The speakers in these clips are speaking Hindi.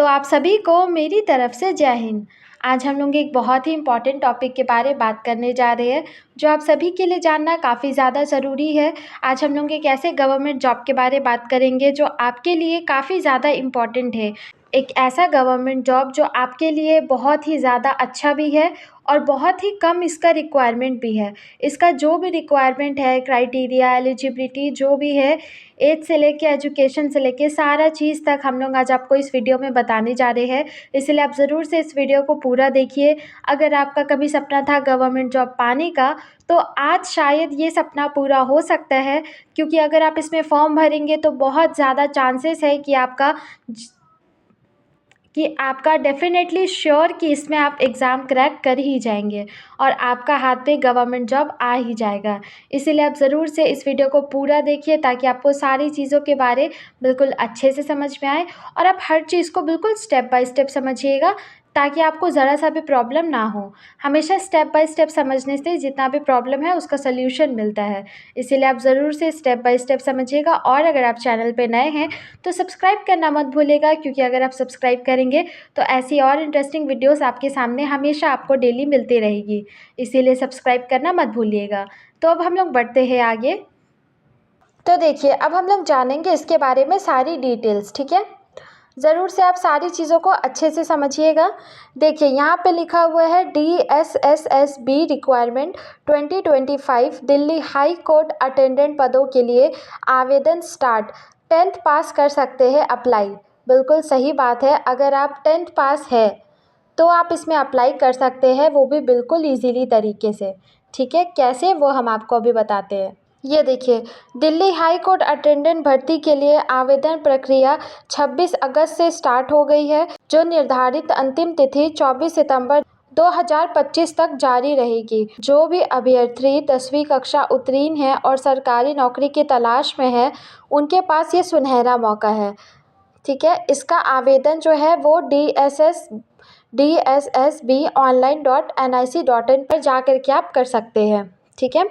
तो आप सभी को मेरी तरफ से जय हिंद। आज हम लोग एक बहुत ही इम्पॉर्टेंट टॉपिक के बारे में बात करने जा रहे हैं जो आप सभी के लिए जानना काफ़ी ज़्यादा ज़रूरी है। आज हम लोग एक ऐसे गवर्नमेंट जॉब के बारे में बात करेंगे जो आपके लिए काफ़ी ज़्यादा इम्पॉर्टेंट है। एक ऐसा गवर्नमेंट जॉब जो आपके लिए बहुत ही ज़्यादा अच्छा भी है और बहुत ही कम इसका रिक्वायरमेंट भी है। इसका जो भी रिक्वायरमेंट है, क्राइटेरिया, एलिजिबिलिटी जो भी है, एज से लेके एजुकेशन से लेके सारा चीज़ तक हम लोग आज आपको इस वीडियो में बताने जा रहे हैं। इसलिए आप ज़रूर से इस वीडियो को पूरा देखिए। अगर आपका कभी सपना था गवर्नमेंट जॉब पाने का, तो आज शायद ये सपना पूरा हो सकता है, क्योंकि अगर आप इसमें फॉर्म भरेंगे तो बहुत ज़्यादा चांसेस है कि आपका डेफिनेटली श्योर कि इसमें आप एग्ज़ाम क्रैक कर ही जाएंगे और आपका हाथ पे गवर्नमेंट जॉब आ ही जाएगा। इसीलिए आप ज़रूर से इस वीडियो को पूरा देखिए ताकि आपको सारी चीज़ों के बारे बिल्कुल अच्छे से समझ में आए और आप हर चीज़ को बिल्कुल स्टेप बाय स्टेप समझिएगा ताकि आपको ज़रा सा भी प्रॉब्लम ना हो। हमेशा स्टेप बाय स्टेप समझने से जितना भी प्रॉब्लम है उसका सल्यूशन मिलता है। इसीलिए आप ज़रूर से स्टेप बाय स्टेप समझिएगा और अगर आप चैनल पे नए हैं तो सब्सक्राइब करना मत भूलिएगा, क्योंकि अगर आप सब्सक्राइब करेंगे तो ऐसी और इंटरेस्टिंग वीडियोस आपके सामने हमेशा आपको डेली मिलती रहेगी। इसीलिए सब्सक्राइब करना मत भूलिएगा। तो अब हम लोग बढ़ते हैं आगे। तो देखिए, अब हम लोग जानेंगे इसके बारे में सारी डिटेल्स, ठीक है। ज़रूर से आप सारी चीज़ों को अच्छे से समझिएगा। देखिए, यहाँ पे लिखा हुआ है DSSSB requirement 2025 Delhi high court attendant पदों के लिए आवेदन स्टार्ट। 10th पास कर सकते हैं अप्लाई। बिल्कुल सही बात है, अगर आप 10th पास है तो आप इसमें अप्लाई कर सकते हैं, वो भी बिल्कुल ईजीली तरीके से। ठीक है, कैसे वो हम आपको अभी बताते हैं। ये देखिए, दिल्ली हाई कोर्ट अटेंडेंट भर्ती के लिए आवेदन प्रक्रिया 26 अगस्त से स्टार्ट हो गई है, जो निर्धारित अंतिम तिथि 24 सितंबर 2025 तक जारी रहेगी। जो भी अभ्यर्थी 10वीं कक्षा उत्तीर्ण है और सरकारी नौकरी की तलाश में है, उनके पास ये सुनहरा मौका है। ठीक है, इसका आवेदन जो है वो DSSBonline.nic.in पर जा कर के आप कर सकते हैं। ठीक है,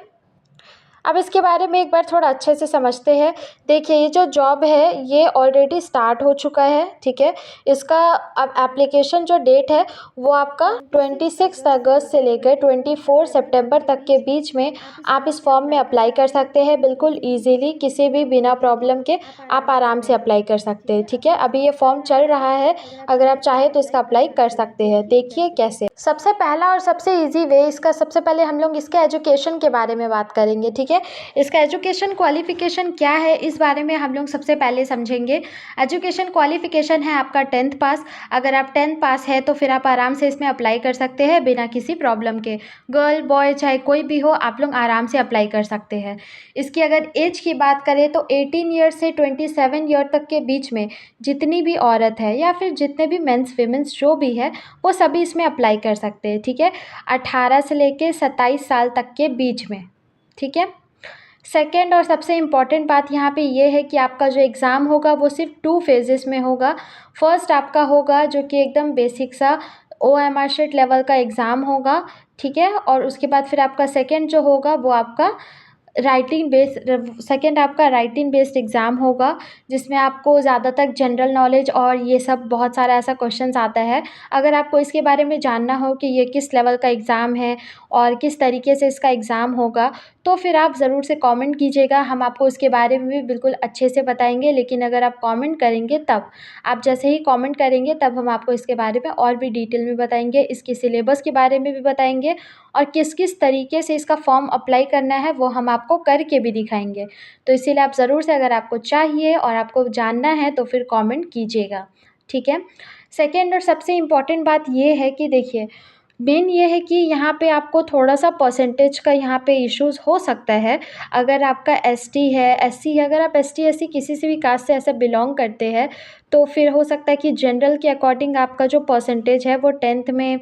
अब इसके बारे में एक बार थोड़ा अच्छे से समझते हैं। देखिए, ये जो जॉब है ये ऑलरेडी स्टार्ट हो चुका है। ठीक है, इसका अब एप्लीकेशन जो डेट है वो आपका 26 अगस्त से लेकर 24 सितंबर तक के बीच में आप इस फॉर्म में अप्लाई कर सकते हैं। बिल्कुल ईजीली, किसी भी बिना प्रॉब्लम के आप आराम से अप्लाई कर सकते हैं। ठीक है, अभी ये फॉर्म चल रहा है, अगर आप चाहें तो इसका अप्लाई कर सकते हैं। देखिए कैसे। सबसे पहला और सबसे ईजी वे इसका, सबसे पहले हम लोग इसके एजुकेशन के बारे में बात करेंगे। ठीक है, इसका एजुकेशन क्वालिफिकेशन क्या है इस बारे में हम लोग सबसे पहले समझेंगे। एजुकेशन क्वालिफिकेशन है आपका 10th पास। अगर आप 10th पास है तो फिर आप आराम से इसमें अप्लाई कर सकते हैं बिना किसी प्रॉब्लम के। गर्ल बॉय चाहे कोई भी हो, आप लोग आराम से अप्लाई कर सकते हैं। इसकी अगर एज की बात करें तो 18 ईयर से 27 ईयर तक के बीच में जितनी भी औरत है या फिर जितने भी मेंस वीमेंस जो भी है वो सभी इसमें अप्लाई कर सकते हैं। ठीक है, 18 से लेके 27 साल तक के बीच में। ठीक है, सेकेंड और सबसे इम्पॉर्टेंट बात यहाँ पे ये है कि आपका जो एग्ज़ाम होगा वो सिर्फ 2 फेजेस में होगा। फर्स्ट आपका होगा जो कि एकदम बेसिक सा OMR शीट लेवल का एग्ज़ाम होगा। ठीक है, और उसके बाद फिर आपका सेकेंड जो होगा वो आपका राइटिंग बेस्ड एग्ज़ाम होगा, जिसमें आपको ज़्यादातर जनरल नॉलेज और ये सब बहुत सारा ऐसा क्वेश्चंस आता है। अगर आपको इसके बारे में जानना हो कि ये किस लेवल का एग्ज़ाम है और किस तरीके से इसका एग्ज़ाम होगा, तो फिर आप ज़रूर से कमेंट कीजिएगा, हम आपको इसके बारे में भी बिल्कुल अच्छे से बताएंगे। लेकिन अगर आप कमेंट करेंगे तब, आप जैसे ही कमेंट करेंगे तब हम आपको इसके बारे में और भी डिटेल में बताएंगे, इसके सिलेबस के बारे में भी बताएंगे और किस किस तरीके से इसका फॉर्म अप्लाई करना है वो हम आपको करके भी दिखाएंगे। तो इसीलिए आप ज़रूर से, अगर आपको चाहिए और आपको जानना है तो फिर कमेंट कीजिएगा। ठीक है, सेकेंड और सबसे इम्पॉर्टेंट बात ये है कि देखिए, मेन ये है कि यहाँ पे आपको थोड़ा सा परसेंटेज का यहाँ पे इश्यूज़ हो सकता है। अगर आपका ST है, SC है, अगर आप ST SC किसी से भी कास्ट से ऐसे बिलोंग करते हैं तो फिर हो सकता है कि जनरल के अकॉर्डिंग आपका जो परसेंटेज है वो 10th में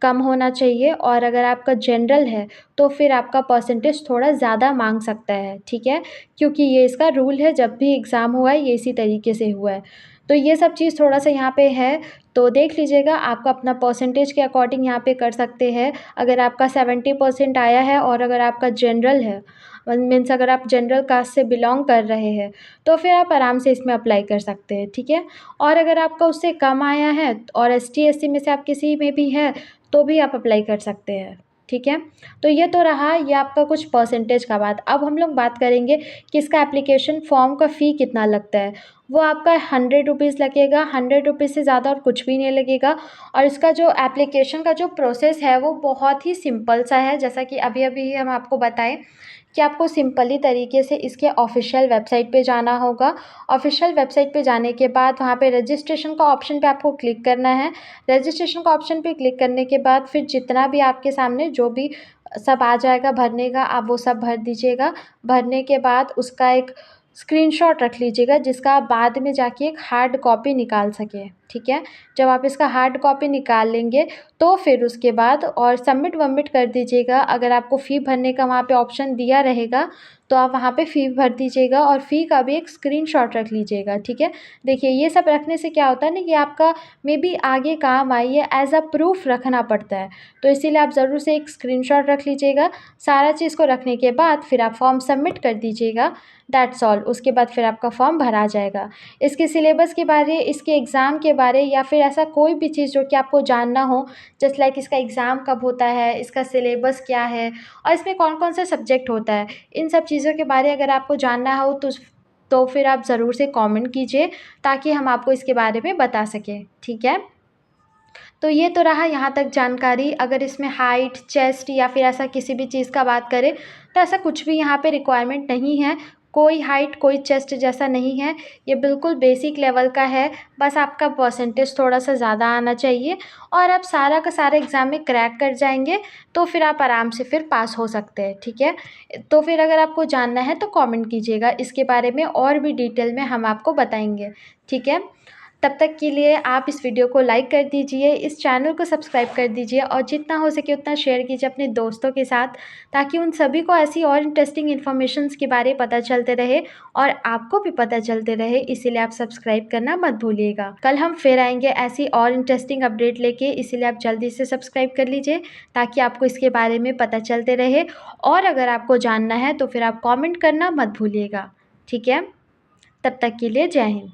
कम होना चाहिए, और अगर आपका जनरल है तो फिर आपका परसेंटेज थोड़ा ज़्यादा मांग सकता है। ठीक है, क्योंकि ये इसका रूल है, जब भी एग्ज़ाम हुआ है ये इसी तरीके से हुआ है। तो ये सब चीज़ थोड़ा सा यहाँ पे है, तो देख लीजिएगा, आपका अपना परसेंटेज के अकॉर्डिंग यहाँ पे कर सकते हैं। अगर आपका 70% आया है और अगर आपका जनरल है, मीन्स अगर आप जनरल कास्ट से बिलोंग कर रहे हैं तो फिर आप आराम से इसमें अप्लाई कर सकते हैं, ठीक है। और अगर आपका उससे कम आया है और ST SC में से आप किसी में भी है तो भी आप अप्लाई कर सकते हैं, ठीक है। तो ये तो रहा ये आपका कुछ परसेंटेज का बात। अब हम लोग बात करेंगे कि इसका एप्लीकेशन फॉर्म का फ़ी कितना लगता है। वो आपका 100 रुपीज़ लगेगा, 100 रुपीज़ से ज़्यादा और कुछ भी नहीं लगेगा। और इसका जो एप्लीकेशन का जो प्रोसेस है वो बहुत ही सिंपल सा है, जैसा कि अभी अभी हम आपको बताएं कि आपको सिंपली तरीके से इसके ऑफिशियल वेबसाइट पे जाना होगा। ऑफिशियल वेबसाइट पे जाने के बाद वहाँ पे रजिस्ट्रेशन का ऑप्शन पे आपको क्लिक करना है। रजिस्ट्रेशन का ऑप्शन पे क्लिक करने के बाद फिर जितना भी आपके सामने जो भी सब आ जाएगा भरने का, आप वो सब भर दीजिएगा। भरने के बाद उसका एक स्क्रीनशॉट रख लीजिएगा जिसका आप बाद में जाके एक हार्ड कॉपी निकाल सकें, ठीक है। जब आप इसका हार्ड कॉपी निकाल लेंगे तो फिर उसके बाद और सबमिट वमिट कर दीजिएगा। अगर आपको फ़ी भरने का वहाँ पे ऑप्शन दिया रहेगा तो आप वहाँ पे फ़ी भर दीजिएगा और फ़ी का भी एक स्क्रीनशॉट रख लीजिएगा, ठीक है। देखिए ये सब रखने से क्या होता है ना, ये आपका मे बी आगे काम आई है, एज अ प्रूफ रखना पड़ता है, तो इसीलिए आप ज़रूर से एक स्क्रीनशॉट रख लीजिएगा। सारा चीज़ को रखने के बाद फिर आप फॉर्म सबमिट कर दीजिएगा, दैट्स ऑल। उसके बाद फिर आपका फॉर्म भरा जाएगा। इसके सिलेबस के बारे, इसके एग्ज़ाम के बारे या फिर ऐसा कोई भी चीज़ जो कि आपको जानना हो, जस्ट लाइक इसका एग्ज़ाम कब होता है, इसका सिलेबस क्या है और इसमें कौन कौन सा सब्जेक्ट होता है, इन सब चीज़ों के बारे अगर आपको जानना हो तो फिर आप ज़रूर से कमेंट कीजिए ताकि हम आपको इसके बारे में बता सकें, ठीक है। तो ये तो रहा यहाँ तक जानकारी। अगर इसमें हाइट, चेस्ट या फिर ऐसा किसी भी चीज़ का बात करें तो ऐसा कुछ भी यहाँ पे रिक्वायरमेंट नहीं है। कोई हाइट कोई चेस्ट जैसा नहीं है, ये बिल्कुल बेसिक लेवल का है। बस आपका परसेंटेज थोड़ा सा ज़्यादा आना चाहिए और आप सारा का सारा एग्ज़ाम में क्रैक कर जाएंगे तो फिर आप आराम से फिर पास हो सकते हैं, ठीक है। तो फिर अगर आपको जानना है तो कमेंट कीजिएगा, इसके बारे में और भी डिटेल में हम आपको बताएंगे, ठीक है। तब तक के लिए आप इस वीडियो को लाइक कर दीजिए, इस चैनल को सब्सक्राइब कर दीजिए और जितना हो सके उतना शेयर कीजिए अपने दोस्तों के साथ, ताकि उन सभी को ऐसी और इंटरेस्टिंग इन्फॉर्मेशंस के बारे पता चलते रहे और आपको भी पता चलते रहे। इसीलिए आप सब्सक्राइब करना मत भूलिएगा। कल हम फिर आएंगे ऐसी और इंटरेस्टिंग अपडेट लेके, इसीलिए आप जल्दी से सब्सक्राइब कर लीजिए ताकि आपको इसके बारे में पता चलते रहे। और अगर आपको जानना है तो फिर आप कॉमेंट करना मत भूलिएगा, ठीक है। तब तक के लिए जय हिंद।